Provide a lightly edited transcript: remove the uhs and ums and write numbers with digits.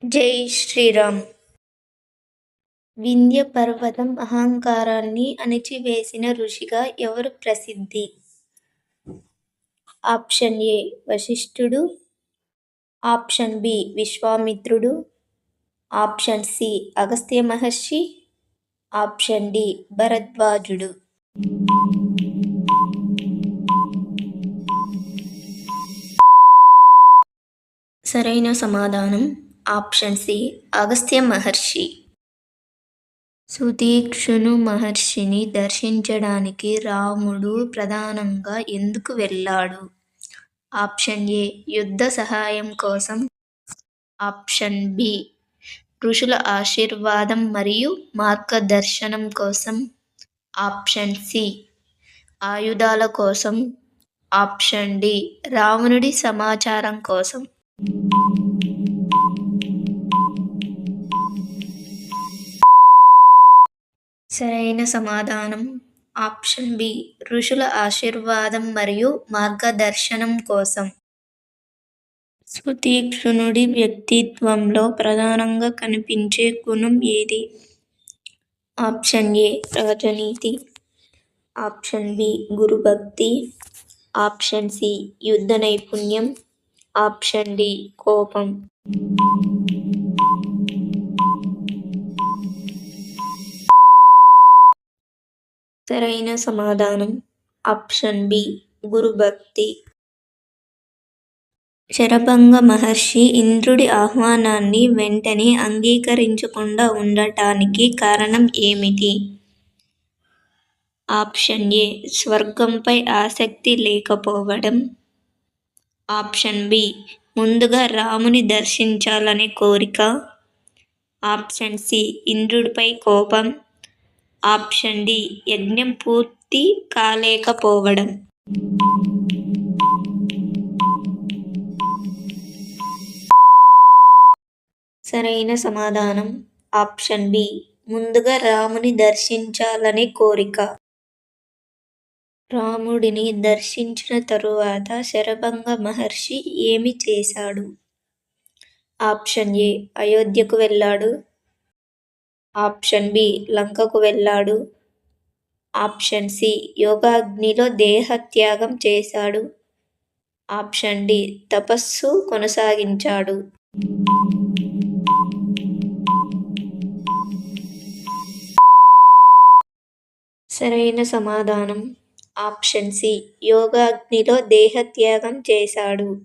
జై శ్రీరామ్. వింధ్య పర్వతం అహంకారాన్ని అణిచివేసిన ఋషిగా ఎవరు ప్రసిద్ధి? ఆప్షన్ ఏ వశిష్ఠుడు, ఆప్షన్ బి విశ్వామిత్రుడు, ఆప్షన్ సి అగస్త్య మహర్షి, ఆప్షన్ డి భరద్వాజుడు. సరైన సమాధానం ఆప్షన్ సి అగస్త్య మహర్షి. సుతీక్ష్ణుని మహర్షిని దర్శించడానికి రాముడు ప్రధానంగా ఎందుకు వెళ్ళాడు? ఆప్షన్ ఏ యుద్ధ సహాయం కోసం, ఆప్షన్ బి ఋషుల ఆశీర్వాదం మరియు మార్గదర్శనం కోసం, ఆప్షన్ సి ఆయుధాల కోసం, ఆప్షన్ డి రావణుడి సమాచారం కోసం. సరైన సమాధానం ఆప్షన్ బి ఋషుల ఆశీర్వాదం మరియు మార్గదర్శనం కోసం. సుతీక్ష్ణుడి వ్యక్తిత్వంలో ప్రధానంగా కనిపించే గుణం ఏది? ఆప్షన్ ఏ రాజనీతి, ఆప్షన్ బి గురుభక్తి, ఆప్షన్ సి యుద్ధ నైపుణ్యం, ఆప్షన్ డి కోపం. సరైన సమాధానం ఆప్షన్ బి గురుభక్తి. శరభంగ మహర్షి ఇంద్రుడి ఆహ్వానాన్ని వెంటనే అంగీకరించకుండా ఉండటానికి కారణం ఏమిటి? ఆప్షన్ ఏ స్వర్గంపై ఆసక్తి లేకపోవడం, ఆప్షన్ బి ముందుగా రాముని దర్శించాలనే కోరిక, ఆప్షన్ సి ఇంద్రుడిపై కోపం, ఆప్షన్ డి యజ్ఞం పూర్తి కాలేకపోవడం. సరైన సమాధానం ఆప్షన్ బి ముందుగా రాముని దర్శించాలనే కోరిక. రాముడిని దర్శించిన తరువాత శరభంగ మహర్షి ఏమి చేశాడు? ఆప్షన్ ఏ అయోధ్యకు వెళ్ళాడు, ఆప్షన్ బి లంకకు వెళ్ళాడు, ఆప్షన్ సి యోగాగ్నిలో దేహత్యాగం చేశాడు, ఆప్షన్ డి తపస్సు కొనసాగించాడు. సరైన సమాధానం ఆప్షన్ సి యోగాగ్నిలో దేహత్యాగం చేశాడు.